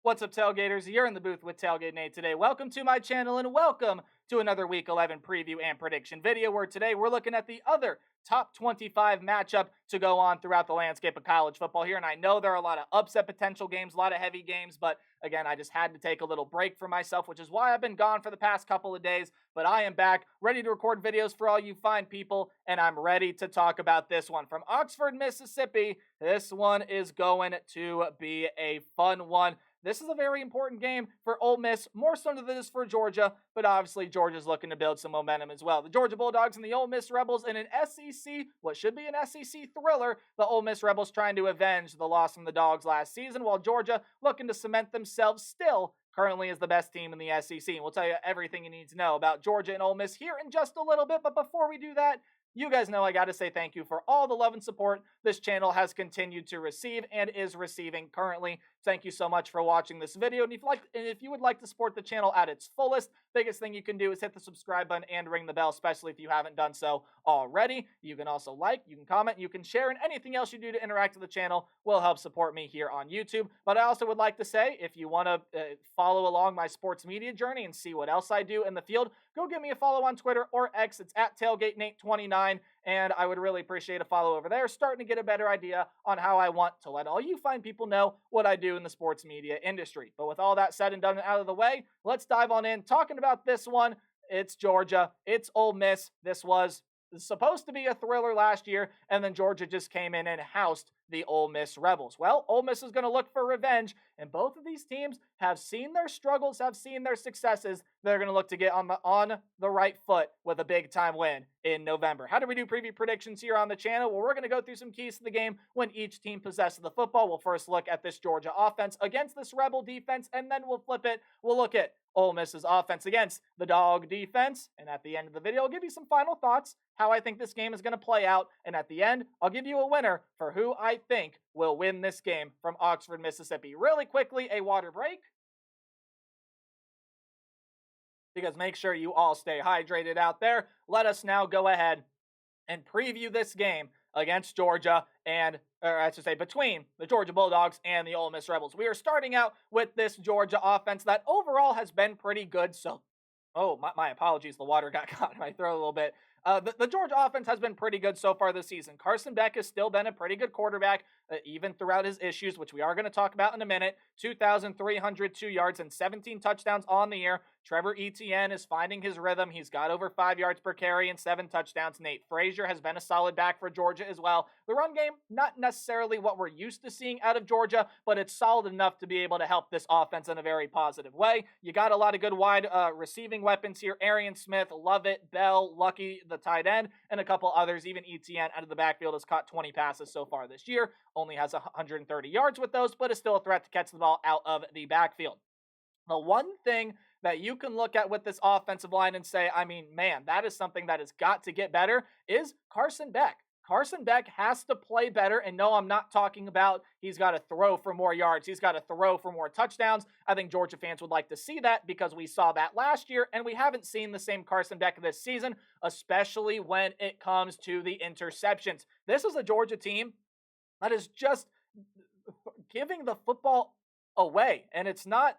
What's up, Tailgaters? You're in the booth with Tailgate Nate today. Welcome to my channel and welcome to another Week 11 preview and prediction video where today we're looking at the other top 25 matchup to go on throughout the landscape of college football here. And I know there are a lot of upset potential games, a lot of heavy games, but again, I just had to take a little break for myself, which is why I've been gone for the past couple of days. But I am back, ready to record videos for all you fine people, and I'm ready to talk about this one. From Oxford, Mississippi, this one is going to be a fun one. This is a very important game for Ole Miss, more so than this for Georgia, but obviously Georgia's looking to build some momentum as well. The Georgia Bulldogs and the Ole Miss Rebels in an SEC, what should be an SEC thriller. The Ole Miss Rebels trying to avenge the loss from the Dogs last season, while Georgia looking to cement themselves still currently as the best team in the SEC. And we'll tell you everything you need to know about Georgia and Ole Miss here in just a little bit, but before we do that, you guys know I got to say thank you for all the love and support this channel has continued to receive and is receiving currently. Thank you so much for watching this video. And if you would like to support the channel at its fullest, biggest thing you can do is hit the subscribe button and ring the bell, especially if you haven't done so already. You can also like, you can comment, you can share, and anything else you do to interact with the channel will help support me here on YouTube. But I also would like to say, if you want to follow along my sports media journey and see what else I do in the field, go give me a follow on Twitter or X. It's at TailgateNate29, and I would really appreciate a follow over there, starting to get a better idea on how I want to let all you fine people know what I do in the sports media industry. But with all that said and done and out of the way, let's dive on in. Talking about this one, it's Georgia, it's Ole Miss. This was supposed to be a thriller last year, and then Georgia just came in and housed the Ole Miss Rebels. Well, Ole Miss is going to look for revenge, and both of these teams have seen their struggles, have seen their successes. They're going to look to get on the right foot with a big-time win in November. How do we do preview predictions here on the channel? Well, we're going to go through some keys to the game when each team possesses the football. We'll first look at this Georgia offense against this Rebel defense, and then we'll flip it. We'll look at Ole Miss's offense against the Dog defense, and at the end of the video, I'll give you some final thoughts, how I think this game is going to play out, and at the end, I'll give you a winner for who I think will win this game from Oxford, Mississippi. Really quickly, a water break, because make sure you all stay hydrated out there. Let us now go ahead and preview this game against Georgia or I should say between the Georgia Bulldogs and the Ole Miss Rebels. We are starting out with this Georgia offense that overall has been pretty good. So, my apologies. The water got caught in my throat a little bit. The Georgia offense has been pretty good so far this season. Carson Beck has still been a pretty good quarterback, even throughout his issues, which we are going to talk about in a minute. 2,302 yards and 17 touchdowns on the year. Trevor Etienne is finding his rhythm. He's got over 5 yards per carry and 7 touchdowns. Nate Frazier has been a solid back for Georgia as well. The run game, not necessarily what we're used to seeing out of Georgia, but it's solid enough to be able to help this offense in a very positive way. You got a lot of good wide receiving weapons here. Arian Smith, Lovett, Bell, Lucky, the tight end, and a couple others. Even Etienne out of the backfield has caught 20 passes so far this year. Only has 130 yards with those, but is still a threat to catch the ball out of the backfield. The one thing that you can look at with this offensive line and say, I mean, man, that is something that has got to get better, is Carson Beck. Carson Beck has to play better, and no, I'm not talking about he's got to throw for more yards. He's got to throw for more touchdowns. I think Georgia fans would like to see that because we saw that last year, and we haven't seen the same Carson Beck this season, especially when it comes to the interceptions. This is a Georgia team that is just giving the football away, and it's not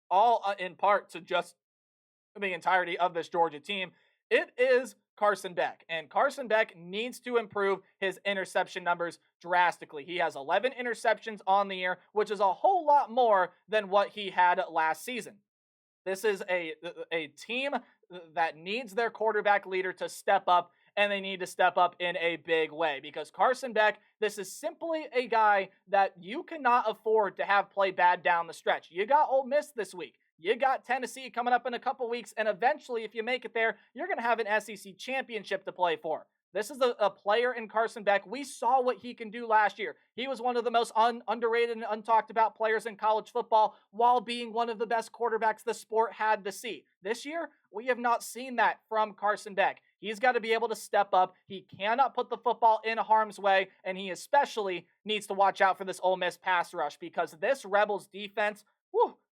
all in part to just the entirety of this Georgia team. It is Carson Beck, and Carson Beck needs to improve his interception numbers drastically. He has 11 interceptions on the year, which is a whole lot more than what he had last season. This is a team that needs their quarterback leader to step up, and they need to step up in a big way because Carson Beck, this is simply a guy that you cannot afford to have play bad down the stretch. You got Ole Miss this week. You got Tennessee coming up in a couple weeks, and eventually, if you make it there, you're going to have an SEC championship to play for. This is a player in Carson Beck. We saw what he can do last year. He was one of the most underrated and untalked about players in college football while being one of the best quarterbacks the sport had to see. This year, we have not seen that from Carson Beck. He's got to be able to step up. He cannot put the football in harm's way, and he especially needs to watch out for this Ole Miss pass rush because this Rebels defense,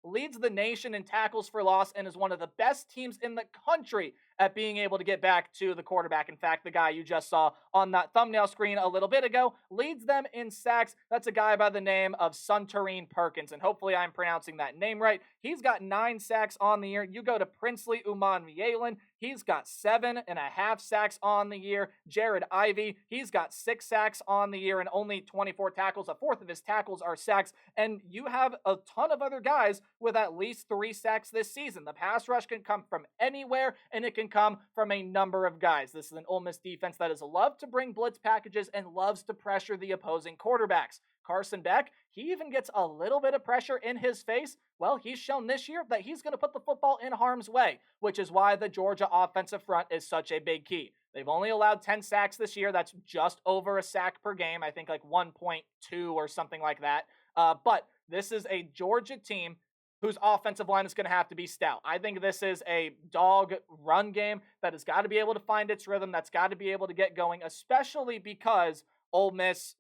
leads the nation in tackles for loss, and is one of the best teams in the country at being able to get back to the quarterback. In fact, the guy you just saw on that thumbnail screen a little bit ago leads them in sacks. That's a guy by the name of Suntarine Perkins, and hopefully I'm pronouncing that name right. He's got 9 sacks on the year. You go to Princely Uman-Mielen, he's got 7.5 sacks on the year. Jared Ivey, he's got 6 sacks on the year and only 24 tackles. A fourth of his tackles are sacks, and you have a ton of other guys with at least 3 sacks this season. The pass rush can come from anywhere, and it can come from a number of guys. This is an Ole Miss defense that has loved to bring blitz packages and loves to pressure the opposing quarterbacks. Carson Beck, he even gets a little bit of pressure in his face. Well, he's shown this year that he's going to put the football in harm's way, which is why the Georgia offensive front is such a big key. They've only allowed 10 sacks this year. That's just over a sack per game. I think like 1.2 or something like that. But this is a Georgia team whose offensive line is going to have to be stout. I think this is a dog run game that has got to be able to find its rhythm, that's got to be able to get going, especially because Ole Miss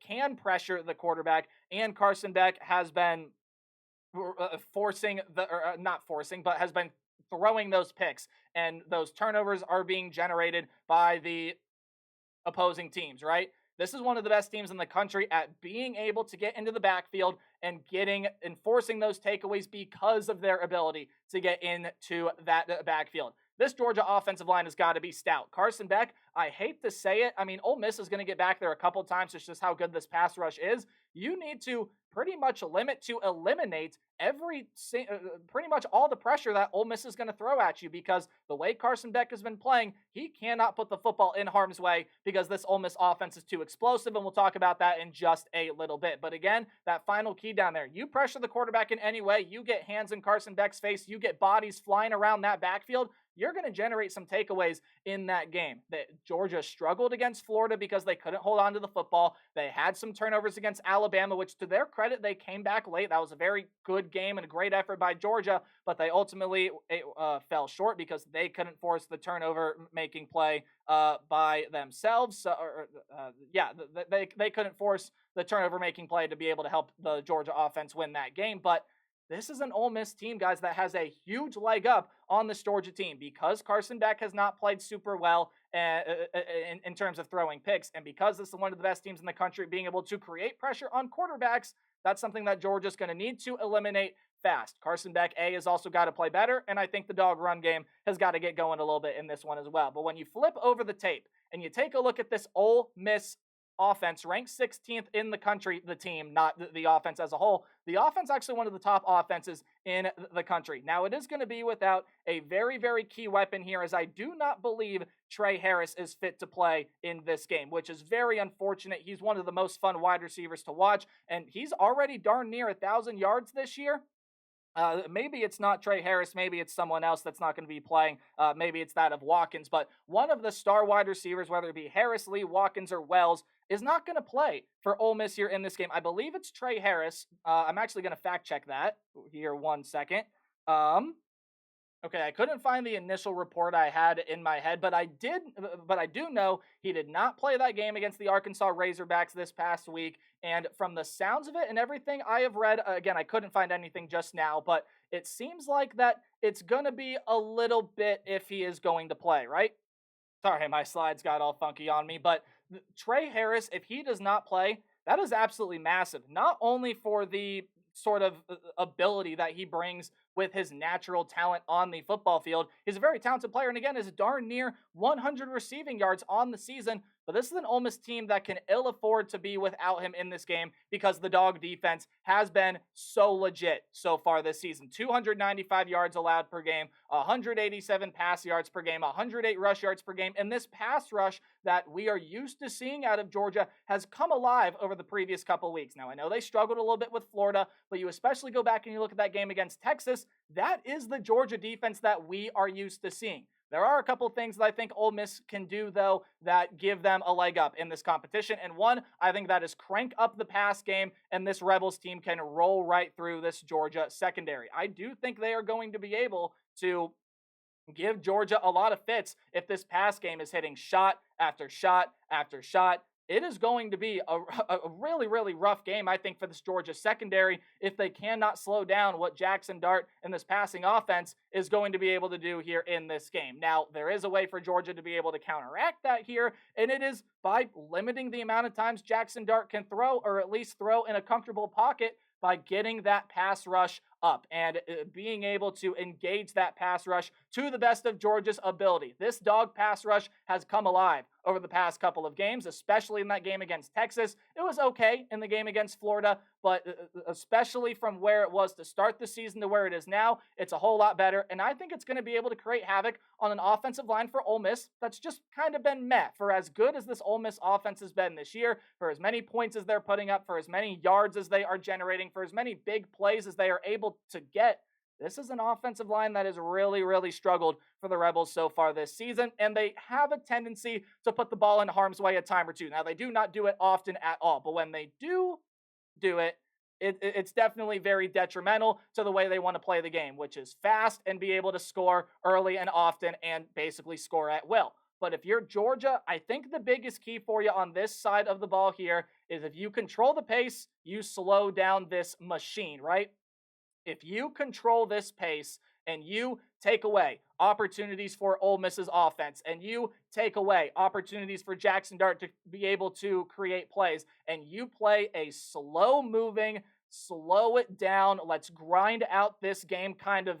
can pressure the quarterback, and Carson Beck has been has been throwing those picks, and those turnovers are being generated by the opposing teams, right? This is one of the best teams in the country at being able to get into the backfield and enforcing those takeaways because of their ability to get into that backfield. This Georgia offensive line has got to be stout. Carson Beck, I hate to say it. I mean, Ole Miss is going to get back there a couple times. It's just how good this pass rush is. You need to pretty much eliminate pretty much all the pressure that Ole Miss is going to throw at you, because the way Carson Beck has been playing, he cannot put the football in harm's way because this Ole Miss offense is too explosive, and we'll talk about that in just a little bit. But again, that final key down there, you pressure the quarterback in any way, you get hands in Carson Beck's face, you get bodies flying around that backfield, you're going to generate some takeaways in that game. Georgia struggled against Florida because they couldn't hold on to the football. They had some turnovers against Alabama, which to their credit, they came back late. That was a very good game and a great effort by Georgia, but they ultimately fell short because they couldn't force the turnover-making play by themselves. They couldn't force the turnover-making play to be able to help the Georgia offense win that game, but this is an Ole Miss team, guys, that has a huge leg up on this Georgia team because Carson Beck has not played super well in terms of throwing picks, and because this is one of the best teams in the country being able to create pressure on quarterbacks. That's something that Georgia's going to need to eliminate fast. Carson Beck, has also got to play better, and I think the dog run game has got to get going a little bit in this one as well. But when you flip over the tape and you take a look at this Ole Miss offense, ranked 16th in the country, the team, not the offense as a whole. The offense actually one of the top offenses in the country. Now, it is going to be without a very, very key weapon here, as I do not believe Trey Harris is fit to play in this game, which is very unfortunate. He's one of the most fun wide receivers to watch, and he's already darn near 1,000 yards this year. Maybe it's not Trey Harris. Maybe it's someone else that's not going to be playing. Maybe it's that of Watkins. But one of the star wide receivers, whether it be Harris, Lee, Watkins, or Wells, is not going to play for Ole Miss here in this game. I believe it's Trey Harris. I'm actually going to fact check that here 1 second. Okay, I couldn't find the initial report I had in my head, but I do know he did not play that game against the Arkansas Razorbacks this past week. And from the sounds of it and everything I have read, again, I couldn't find anything just now, but it seems like that it's going to be a little bit if he is going to play, right? Sorry, my slides got all funky on me, but Trey Harris, if he does not play, that is absolutely massive. Not only for the sort of ability that he brings with his natural talent on the football field. He's a very talented player, and again, is darn near 100 receiving yards on the season. But this is an Ole Miss team that can ill afford to be without him in this game because the dog defense has been so legit so far this season. 295 yards allowed per game, 187 pass yards per game, 108 rush yards per game. And this pass rush that we are used to seeing out of Georgia has come alive over the previous couple weeks. Now, I know they struggled a little bit with Florida, but you especially go back and you look at that game against Texas, that is the Georgia defense that we are used to seeing. There are a couple things that I think Ole Miss can do, though, that give them a leg up in this competition. And one, I think that is crank up the pass game, and this Rebels team can roll right through this Georgia secondary. I do think they are going to be able to give Georgia a lot of fits if this pass game is hitting shot after shot after shot it is going to be a really, really rough game, I think, for this Georgia secondary if they cannot slow down what Jackson Dart and this passing offense is going to be able to do here in this game. Now, there is a way for Georgia to be able to counteract that here, and it is by limiting the amount of times Jackson Dart can throw, or at least throw in a comfortable pocket by getting that pass rush up and being able to engage that pass rush to the best of Georgia's ability. This dog pass rush has come alive over the past couple of games, especially in that game against Texas. It was okay in the game against Florida, but especially from where it was to start the season to where it is now, it's a whole lot better. And I think it's going to be able to create havoc on an offensive line for Ole Miss that's just kind of been meh. For as good as this Ole Miss offense has been this year, for as many points as they're putting up, for as many yards as they are generating, for as many big plays as they are able to get, this is an offensive line that has really, really struggled for the Rebels so far this season, and they have a tendency to put the ball in harm's way a time or two. Now, they do not do it often at all, but when they do it, it's definitely very detrimental to the way they want to play the game, which is fast and be able to score early and often and basically score at will. But if you're Georgia, I think the biggest key for you on this side of the ball here is if you control the pace, you slow down this machine, right? If you control this pace and you take away opportunities for Ole Miss's offense and you take away opportunities for Jackson Dart to be able to create plays and you play a slow-moving, slow it down, let's grind out this game kind of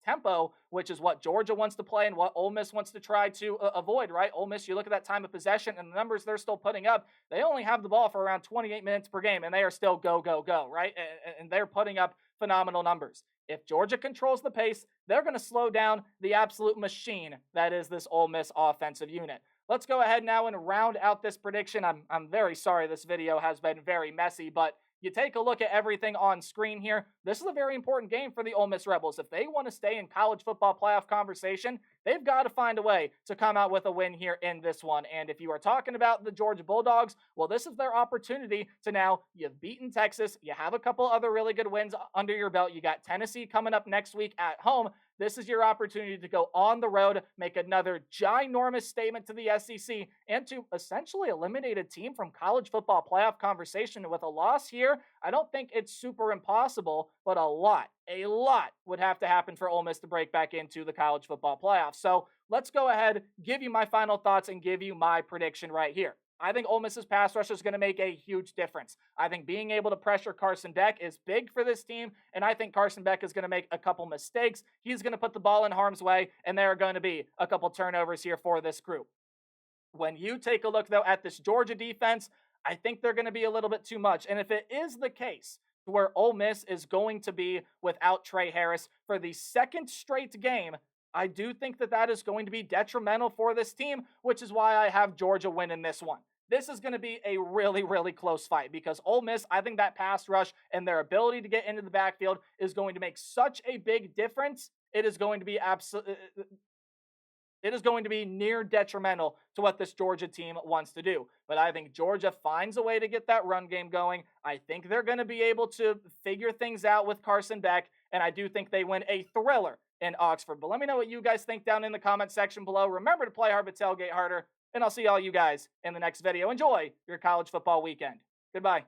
tempo, which is what Georgia wants to play and what Ole Miss wants to try to avoid, right? Ole Miss, you look at that time of possession and the numbers they're still putting up, they only have the ball for around 28 minutes per game, and they are still go, go, go, right? And they're putting up phenomenal numbers. If Georgia controls the pace, they're going to slow down the absolute machine that is this Ole Miss offensive unit. Let's go ahead now and round out this prediction. I'm very sorry this video has been very messy, but you take a look at everything on screen here. This is a very important game for the Ole Miss Rebels. If they want to stay in college football playoff conversation, they've got to find a way to come out with a win here in this one. And if you are talking about the Georgia Bulldogs, well, this is their opportunity to now, you've beaten Texas. You have a couple other really good wins under your belt. You got Tennessee coming up next week at home. This is your opportunity to go on the road, make another ginormous statement to the SEC, and to essentially eliminate a team from college football playoff conversation. With a loss here, I don't think it's super impossible, but a lot would have to happen for Ole Miss to break back into the college football playoffs. So let's go ahead, give you my final thoughts, and give you my prediction right here. I think Ole Miss's pass rush is going to make a huge difference. I think being able to pressure Carson Beck is big for this team, and I think Carson Beck is going to make a couple mistakes. He's going to put the ball in harm's way, and there are going to be a couple turnovers here for this group. When you take a look, though, at this Georgia defense, I think they're going to be a little bit too much. And if it is the case where Ole Miss is going to be without Trey Harris for the second straight game, I do think that that is going to be detrimental for this team, which is why I have Georgia winning this one. This is going to be a really, really close fight because Ole Miss, I think that pass rush and their ability to get into the backfield is going to make such a big difference. It is going to be near detrimental to what this Georgia team wants to do. But I think Georgia finds a way to get that run game going. I think they're going to be able to figure things out with Carson Beck, and I do think they win a thriller in Oxford. But let me know what you guys think down in the comment section below. Remember to play hard but tailgate harder, and I'll see all you guys in the next video. Enjoy your college football weekend. Goodbye.